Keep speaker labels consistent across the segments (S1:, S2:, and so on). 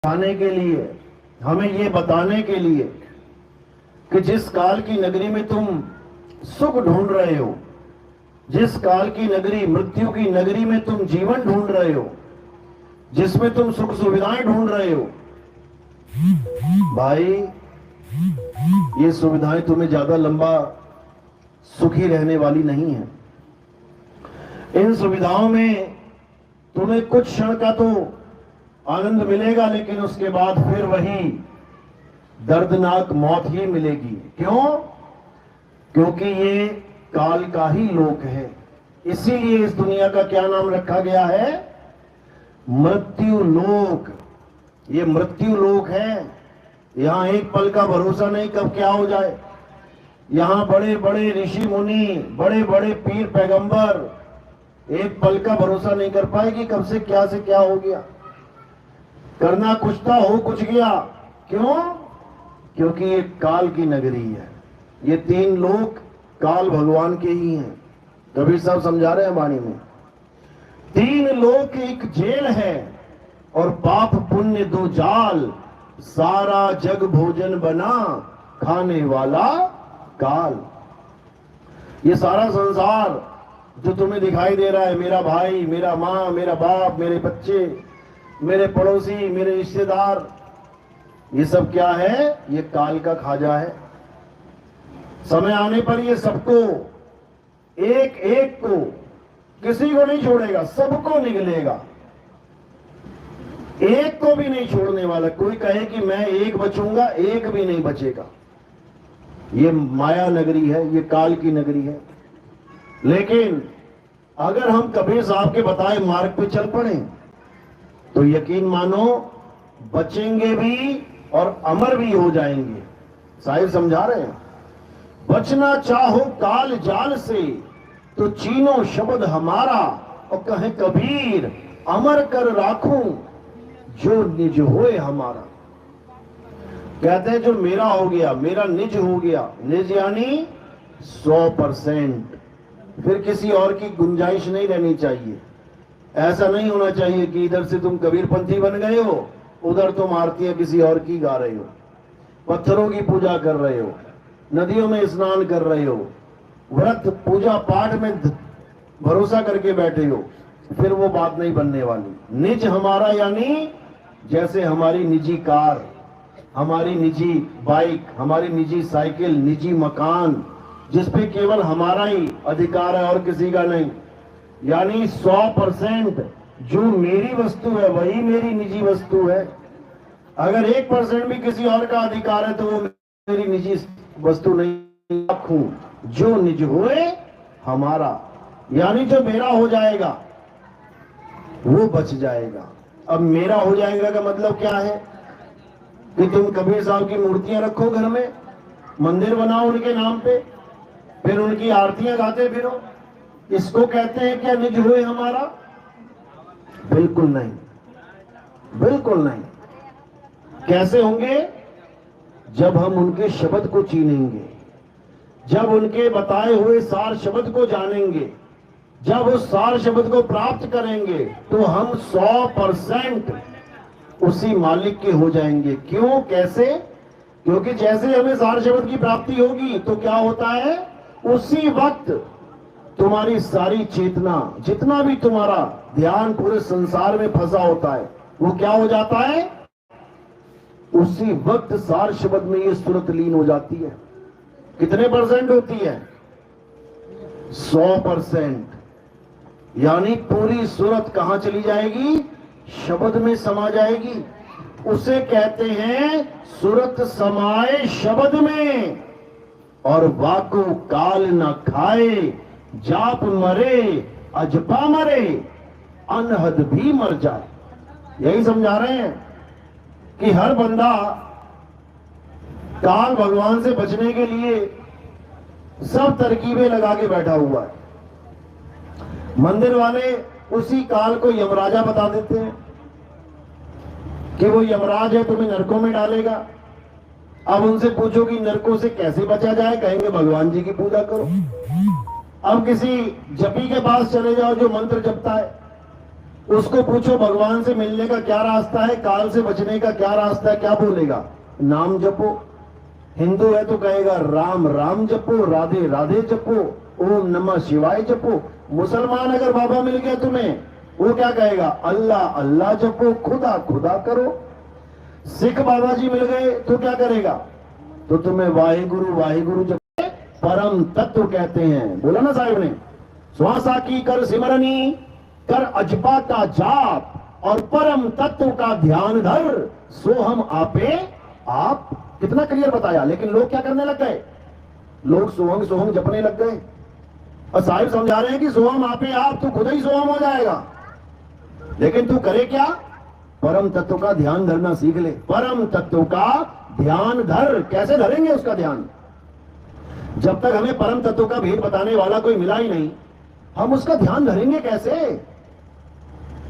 S1: बताने के लिए, हमें ये बताने के लिए कि जिस काल की नगरी में तुम सुख ढूंढ रहे हो, जिस काल की नगरी, मृत्यु की नगरी में तुम जीवन ढूंढ रहे हो, जिसमें तुम सुख सुविधाएं ढूंढ रहे हो, भाई ये सुविधाएं तुम्हें ज्यादा लंबा सुखी रहने वाली नहीं है। इन सुविधाओं में तुम्हें कुछ क्षण का तो आनंद मिलेगा, लेकिन उसके बाद फिर वही दर्दनाक मौत ही मिलेगी। क्यों? क्योंकि ये काल का ही लोक है। इसीलिए इस दुनिया का क्या नाम रखा गया है? मृत्यु लोक। ये मृत्यु लोक है। यहां एक पल का भरोसा नहीं कब क्या हो जाए। यहां बड़े बड़े ऋषि मुनि, बड़े बड़े पीर पैगंबर एक पल का भरोसा नहीं कर पाएगी कब से क्या हो गया। करना कुछ था, हो कुछ गया। क्यों? क्योंकि ये काल की नगरी है। ये तीन लोक काल भगवान के ही हैं। कबीर साहब समझा रहे हैं वाणी में, तीन लोक एक जेल है और पाप पुण्य दो जाल, सारा जग भोजन बना खाने वाला काल। ये सारा संसार जो तुम्हें दिखाई दे रहा है, मेरा भाई, मेरा माँ, मेरा बाप, मेरे बच्चे, मेरे पड़ोसी, मेरे रिश्तेदार, ये सब क्या है? ये काल का खाजा है। समय आने पर ये सबको, एक एक को, किसी को नहीं छोड़ेगा, सबको निगलेगा। एक को भी नहीं छोड़ने वाला। कोई कहे कि मैं एक बचूंगा, एक भी नहीं बचेगा। ये माया नगरी है, ये काल की नगरी है। लेकिन अगर हम कबीर साहब के बताए मार्ग पे चल पड़े तो यकीन मानो बचेंगे भी और अमर भी हो जाएंगे। साहिब समझा रहे हैं, बचना चाहो काल जाल से तो चीनो शब्द हमारा, और कहे कबीर अमर कर राखूं जो निज होए हमारा। कहते हैं जो मेरा हो गया, मेरा निज हो गया। निज यानी 100%। फिर किसी और की गुंजाइश नहीं रहनी चाहिए। ऐसा नहीं होना चाहिए कि इधर से तुम कबीरपंथी बन गए हो, उधर तुम आरतियां किसी और की गा रहे हो, पत्थरों की पूजा कर रहे हो, नदियों में स्नान कर रहे हो, व्रत पूजा पाठ में भरोसा करके बैठे हो। फिर वो बात नहीं बनने वाली। निज हमारा यानी जैसे हमारी निजी कार, हमारी निजी बाइक, हमारी निजी साइकिल, निजी मकान, जिसपे केवल हमारा ही अधिकार है और किसी का नहीं। यानी 100% जो मेरी वस्तु है वही मेरी निजी वस्तु है। अगर 1% भी किसी और का अधिकार है तो वो मेरी निजी वस्तु नहीं। रखूं जो निज होए हमारा, यानी जो मेरा हो जाएगा वो बच जाएगा। अब मेरा हो जाएगा का मतलब क्या है? कि तुम कबीर साहब की मूर्तियां रखो घर में, मंदिर बनाओ उनके नाम पे, फिर उनकी आरतियां गाते फिरो। इसको कहते हैं क्या निज हुए हमारा? बिल्कुल नहीं, बिल्कुल नहीं। कैसे होंगे? जब हम उनके शब्द को चीनेंगे, जब उनके बताए हुए सार शब्द को जानेंगे, जब उस सार शब्द को प्राप्त करेंगे तो हम 100% उसी मालिक के हो जाएंगे। क्यों? कैसे? क्योंकि जैसे हमें सार शब्द की प्राप्ति होगी तो क्या होता है, उसी वक्त तुम्हारी सारी चेतना, जितना भी तुम्हारा ध्यान पूरे संसार में फंसा होता है, वो क्या हो जाता है? उसी वक्त सार शब्द में ये सूरत लीन हो जाती है। कितने % होती है? 100%। यानी पूरी सूरत कहां चली जाएगी? शब्द में समा जाएगी। उसे कहते हैं सूरत समाए शब्द में, और वाको काल न खाए, जाप मरे अजपा मरे, अनहद भी मर जाए। यही समझा रहे हैं कि हर बंदा काल भगवान से बचने के लिए सब तरकीबें लगा के बैठा हुआ है। मंदिर वाले उसी काल को यमराजा बता देते हैं कि वो यमराज है, तुम्हें नरकों में डालेगा। अब उनसे पूछो कि नरकों से कैसे बचा जाए, कहेंगे भगवान जी की पूजा करो। अब किसी जपी के पास चले जाओ जो मंत्र जपता है, उसको पूछो भगवान से मिलने का क्या रास्ता है, काल से बचने का क्या रास्ता है, क्या बोलेगा? नाम जपो। हिंदू है तो कहेगा राम राम जपो, राधे राधे जपो, ओम नमः शिवाय जपो। मुसलमान अगर बाबा मिल गया तुम्हें, वो क्या कहेगा? अल्लाह अल्लाह जपो, खुदा खुदा करो। सिख बाबा जी मिल गए तो क्या करेगा? तो तुम्हें वाहिगुरु वाहिगुरु जपो। परम तत्व कहते हैं, बोला ना साहिब ने, श्वासा की कर सिमरनी, कर अजपा का जाप, और परम तत्व का ध्यान धर, सो हम आपे आप। कितना क्लियर बताया। लेकिन लोग क्या करने लग गए? लोग सोहम सोहम जपने लग गए। और साहिब समझा रहे हैं कि सोहम आपे आप, तू खुद ही सोहम हो जाएगा। लेकिन तू करे क्या? परम तत्व का ध्यान धरना सीख ले। परम तत्व का ध्यान धर। कैसे धरेंगे उसका ध्यान? जब तक हमें परम तत्व का भेद बताने वाला कोई मिला ही नहीं, हम उसका ध्यान धरेंगे कैसे?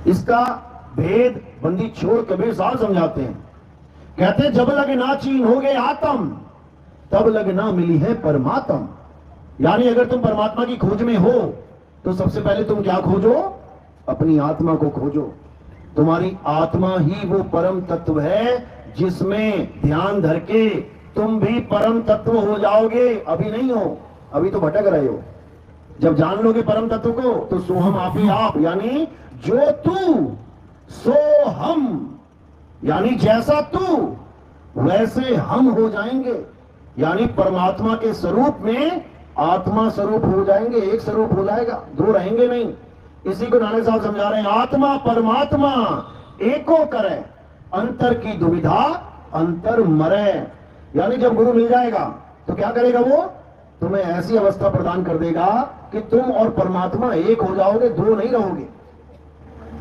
S1: इसका भेद बंदी छोड़ कबीर साहब समझाते हैं। कहते जब लग ना चीन हो गए आत्म, तब लग ना मिली है परमात्म। यानी अगर तुम परमात्मा की खोज में हो तो सबसे पहले तुम क्या खोजो? अपनी आत्मा को खोजो। तुम्हारी आत्मा ही वो परम तत्व है जिसमें ध्यान धर के तुम भी परम तत्व हो जाओगे। अभी नहीं हो, अभी तो भटक रहे हो। जब जान लोगे परम तत्व को तो सोहम आप ही आप, यानी जो तू सो हम, यानी जैसा तू वैसे हम हो जाएंगे। यानी परमात्मा के स्वरूप में आत्मा स्वरूप हो जाएंगे, एक स्वरूप हो जाएगा, दो रहेंगे नहीं। इसी को नानक साहब समझा रहे हैं, आत्मा परमात्मा एको करे, अंतर की दुविधा अंतर मरे। यानी जब गुरु मिल जाएगा तो क्या करेगा? वो तुम्हें ऐसी अवस्था प्रदान कर देगा कि तुम और परमात्मा एक हो जाओगे, दो नहीं रहोगे।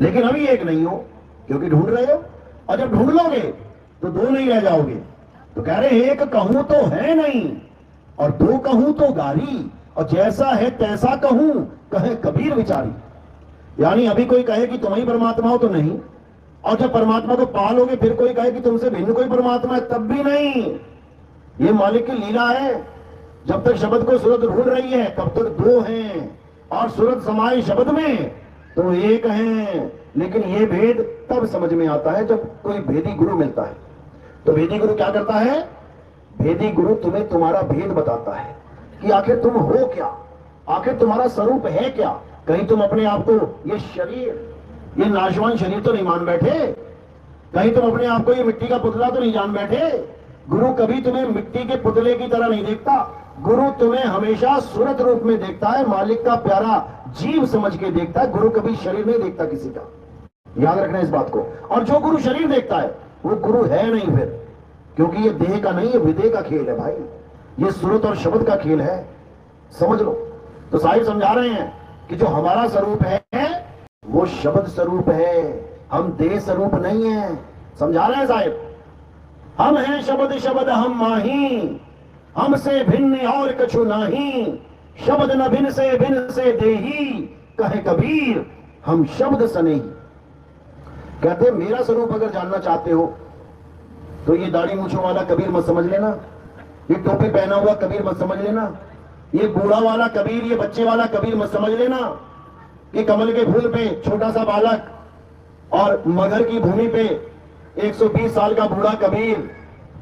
S1: लेकिन अभी एक नहीं हो क्योंकि ढूंढ रहे हो, और जब ढूंढ लोगे तो दो नहीं रह जाओगे। तो कह रहे एक कहूं तो है नहीं, और दो कहूं तो गारी, और जैसा है तैसा कहूं कहे कबीर विचारी। यानी अभी कोई कहे कि तुम ही परमात्मा हो तो नहीं, और जब परमात्मा को पा लोगे फिर कोई कहे कि तुमसे भिन्न कोई परमात्मा है, तब भी नहीं। ये मालिक की लीला है। जब तक शब्द को सूरत ढूंढ रही है तब तक दो हैं, और सूरत समाये शब्द में तो एक हैं। लेकिन ये भेद तब समझ में आता है जब कोई भेदी गुरु मिलता है। तो भेदी गुरु क्या करता है? भेदी गुरु तुम्हें तुम्हारा भेद बताता है कि आखिर तुम हो क्या, आखिर तुम्हारा स्वरूप है क्या। कहीं तुम अपने आप को ये शरीर, ये नाशवान शरीर तो नहीं मान बैठे? कहीं तुम अपने आप को ये मिट्टी का पुतला तो नहीं जान बैठे? गुरु कभी तुम्हें मिट्टी के पुतले की तरह नहीं देखता। गुरु तुम्हें हमेशा सूरत रूप में देखता है, मालिक का प्यारा जीव समझ के देखता है। गुरु कभी शरीर नहीं देखता किसी का, याद रखना इस बात को। और जो गुरु शरीर देखता है वो गुरु है नहीं फिर, क्योंकि ये देह का नहीं, ये विदेह का खेल है भाई। ये सूरत और शब्द का खेल है, समझ लो। तो साहिब समझा रहे हैं कि जो हमारा स्वरूप है वो शब्द स्वरूप है, हम देह स्वरूप नहीं है। समझा रहे हैं साहिब, हम हैं शब्द शब्द हम माही, हमसे भिन्न और कछु नाही, शब्द न भिन्न से देही, कहे कबीर हम शब्द सने ही। कहते मेरा स्वरूप अगर जानना चाहते हो तो ये दाढ़ी मूछों वाला कबीर मत समझ लेना, ये टोपी पहना हुआ कबीर मत समझ लेना, ये बूढ़ा वाला कबीर, ये बच्चे वाला कबीर मत समझ लेना, कि कमल के फूल पे छोटा सा बालक और मगर की भूमि पे 120 साल का बूढ़ा कबीर,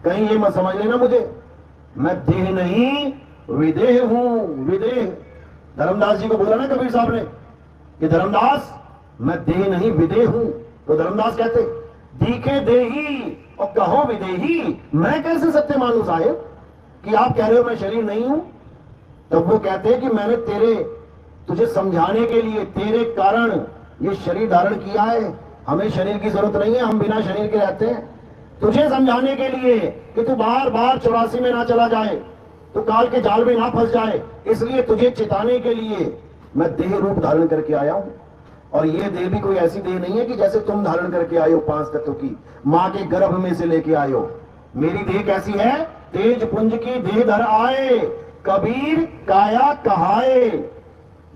S1: कहीं ये मत समझ लेना मुझे। मैं देह नहीं विदेह हूं, विदेह। धर्मदास जी को बोला ना कबीर साहब ने कि धर्मदास मैं देह नहीं विदेह हूं। तो धर्मदास कहते दिखे देही और कहो विदेही। मैं कैसे सत्य मानूं साहिब कि आप कह रहे हो मैं शरीर नहीं हूं? तब वो कहते हैं कि मैंने तुझे समझाने के लिए तेरे कारण ये शरीर धारण किया है। हमें शरीर की जरूरत नहीं है, हम बिना शरीर के रहते हैं। तुझे समझाने के लिए कि तू बार बार 84 में ना चला जाए, तो काल के जाल में ना फंस जाए, इसलिए तुझे चिताने के लिए मैं देह रूप धारण करके आया हूं। और ये देह भी कोई ऐसी देह नहीं है कि जैसे तुम धारण करके आए हो 5 तत्व की, मां के गर्भ में से लेके आए हो। मेरी देह कैसी है? तेज पुंज की देह धर आए, कबीर काया कहाए।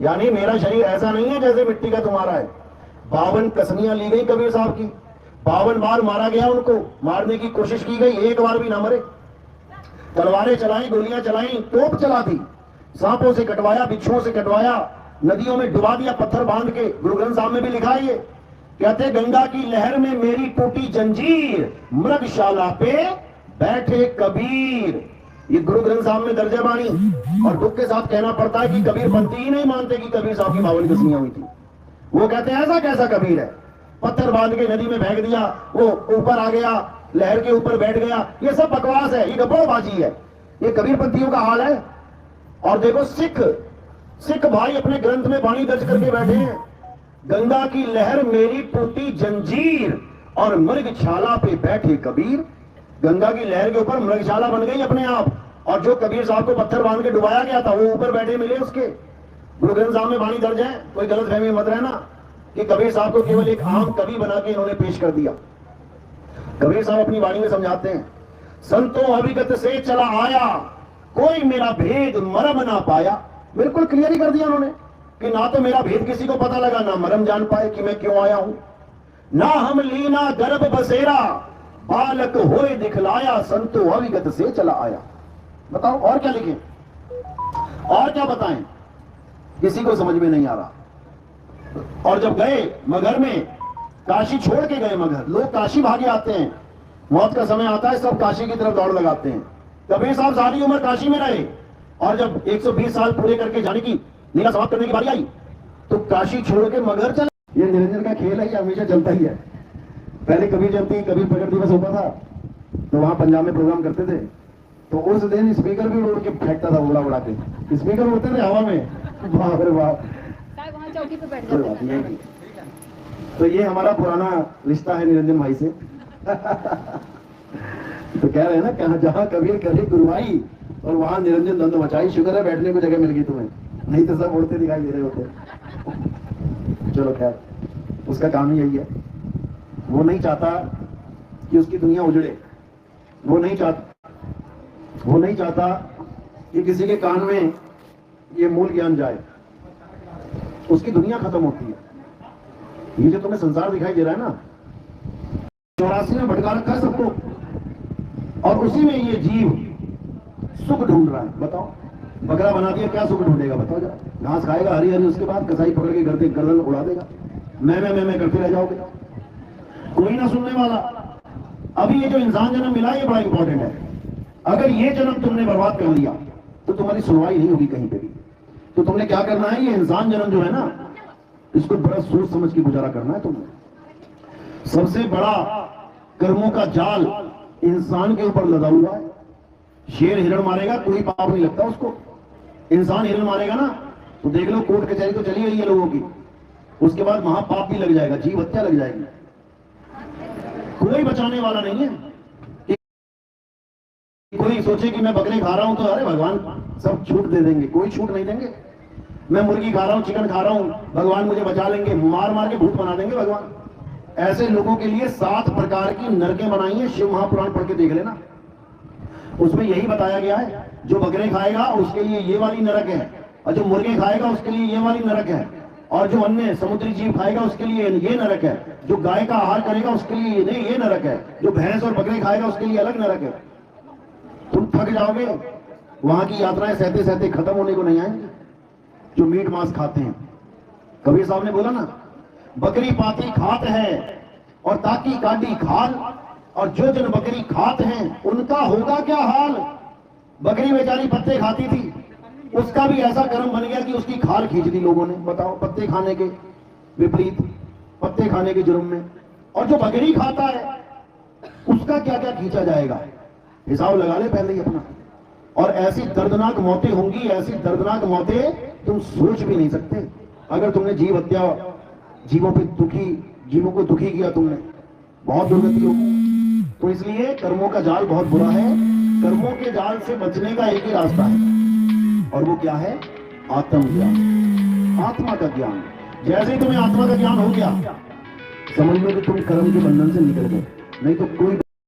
S1: यानी मेरा शरीर ऐसा नहीं है जैसे मिट्टी का तुम्हारा है। 52 कसनियां ली गई कबीर साहब की, 52 बार मारा गया, उनको मारने की कोशिश की गई, एक बार भी ना मरे। तलवारें चलाई, गोलियां चलाई, तोप चला दी, सांपों से कटवाया, बिच्छुओं से कटवाया, नदियों में डुबा दिया पत्थर बांध के। गुरु ग्रंथ साहब में भी लिखा है ये कहते गंगा की लहर में मेरी टूटी जंजीर, मृगशाला पे बैठे कबीर। ये गुरु ग्रंथ साहब में दर्ज है वाणी, और दुख के साथ कहना पड़ता है कि कबीर पंथी ही नहीं मानते कि कबीर साहब की 52 कसमियां हुई थी। वो कहते हैं ऐसा कैसा कबीर है, पत्थर बांध के नदी में फेंक दिया, वो ऊपर आ गया, लहर के ऊपर बैठ गया, ये सब बकवास है, ये गब्बड़बाजी है, ये कबीर पंथियों का हाल है। और देखो सिख भाई अपने ग्रंथ में वाणी दर्ज करके बैठे हैं, गंगा की लहर मेरी टूटी जंजीर और मृगशाला पे बैठे कबीर। गंगा की लहर के ऊपर मृगशाला बन गई अपने आप, और जो कबीर साहब को पत्थर बांध के डुबाया गया था वो ऊपर बैठे मिले उसके। गुरु ग्रंथ साहब में वाणी दर्ज है, कोई गलत फहमी मत रहना कि कबीर साहब को केवल एक आम कवि बना के इन्होंने पेश कर दिया। कबीर साहब अपनी वाणी में समझाते हैं, संतों अभिगत से चला आया, कोई मेरा भेद मरम ना पाया। बिल्कुल क्लियर ही कर दिया उन्होंने कि ना तो मेरा भेद किसी को पता लगा, ना मरम जान पाए कि मैं क्यों आया हूं। ना हम लीना गर्भ बसेरा, बालक होए दिखलाया, संतो अविगत से चला आया। बताओ और क्या लिखें, और क्या बताएं, किसी को समझ में नहीं आ रहा। और जब गए मगहर में, काशी छोड़ के गए मगहर, लोग काशी भागे आते हैं, मौत का समय आता है सब काशी की तरफ दौड़ लगाते हैं। कबीर साहब सारी उम्र काशी में रहे, और जब 120 साल पूरे करके जाने की लीला समाप्त करने की बारी आई तो काशी छोड़ के मगहर चले। ये निरंजन का खेल है, ये हमेशा चलता ही है। पहले कबीर जयंती, कबीर प्रकट दिवस होता था तो वहां पंजाब में प्रोग्राम करते थे, तो उस दिन स्पीकर भी उड़ के फेंकता था, उड़ा के स्पीकर उड़ते थे हवा में। वाह रे वाह,
S2: वहां चौकी पे बैठ जाते थे।
S1: तो ये हमारा पुराना रिश्ता है निरंजन भाई से। तो कह रहे हैं ना, कहा जहां कबीर करे गुरुवाई और वहां निरंजन द्वंद्व मचाई। शुक्र है बैठने को जगह मिल गई तुम्हें, नहीं तो सब उड़ते दिखाई दे रहे होते। चलो खैर, उसका काम ही यही है। वो नहीं चाहता कि उसकी दुनिया उजड़े, वो नहीं चाहता कि किसी के कान में ये मूल ज्ञान जाए, उसकी दुनिया खत्म होती है। ये जो तुम्हें संसार दिखाई दे रहा है ना, 84 में भटका रखा है सबको, और उसी में ये जीव सुख ढूंढ रहा है। बताओ, बकरा बना दिया, क्या सुख ढूंढेगा बताओ जरा। घास खाएगा हरी हरी, उसके बाद कसाई पकड़ के गर्दन उड़ा देगा, मैं करते रह जाओगे, कोई ना सुनने वाला। अभी ये जो इंसान जन्म मिला ये बड़ा इंपॉर्टेंट है। अगर ये जन्म तुमने बर्बाद कर लिया तो तुम्हारी सुनवाई नहीं होगी कहीं पे भी। तो तुमने क्या करना है, ये इंसान जन्म जो है ना, इसको बड़ा सोच समझ के गुजारा करना है तुमने। सबसे बड़ा कर्मों का जाल इंसान के ऊपर लदा हुआ है। शेर हिरण मारेगा कोई पाप नहीं लगता उसको, इंसान हिरण मारेगा ना तो देख लो कोर्ट कचहरी तो चली गई है लोगों की, उसके बाद महापाप भी लग जाएगा, जीव हत्या लग जाएगी। कोई बचाने वाला नहीं है कि कोई सोचे कि मैं बकरे खा रहा हूं तो अरे भगवान सब छूट दे देंगे, कोई छूट नहीं देंगे। मैं मुर्गी खा रहा हूं, चिकन खा रहा हूं, भगवान मुझे बचा लेंगे, मार के भूत बना देंगे भगवान। ऐसे लोगों के लिए 7 प्रकार की नरकें बनाई है, शिव महापुराण पढ़ के देख लेना, उसमें यही बताया गया है। जो बकरे खाएगा उसके लिए ये वाली नरक है, और जो मुर्गे खाएगा उसके लिए ये वाली नरक है, और जो अन्य समुद्री जीव खाएगा उसके लिए ये नरक है, जो गाय का आहार करेगा उसके लिए नहीं ये नरक है, जो भैंस और बकरे खाएगा उसके लिए अलग नरक है। तुम थक जाओगे, वहां की यात्राएं सहते सहते खत्म होने को नहीं आएंगी। जो मीट मांस खाते हैं, कबीर साहब ने बोला ना, बकरी पाती खात है और ताकी काटी खाल, और जो जन बकरी खात हैं उनका होगा क्या हाल। बकरी बेचारी पत्ते खाती थी, उसका भी ऐसा कर्म बन गया कि उसकी खाल खींच दी लोगों ने। बताओ, पत्ते खाने के विपरीत, पत्ते खाने के जुर्म में। और जो बकरी खाता है उसका क्या क्या खींचा जाएगा, हिसाब लगा ले पहले ही अपना। और ऐसी दर्दनाक मौतें होंगी, ऐसी दर्दनाक मौतें तुम सोच भी नहीं सकते। अगर तुमने जीव हत्या, जीवों को दुखी किया तुमने, बहुत दुर्गति होगी। तो इसलिए कर्मों का जाल बहुत बुरा है। कर्मों के जाल से बचने का एक ही रास्ता है, और वो क्या है, आत्मज्ञान, आत्मा का ज्ञान। जैसे ही तुम्हें आत्मा का ज्ञान हो गया, समझ लो कि तुम कर्म के बंधन से निकल गए, नहीं तो कोई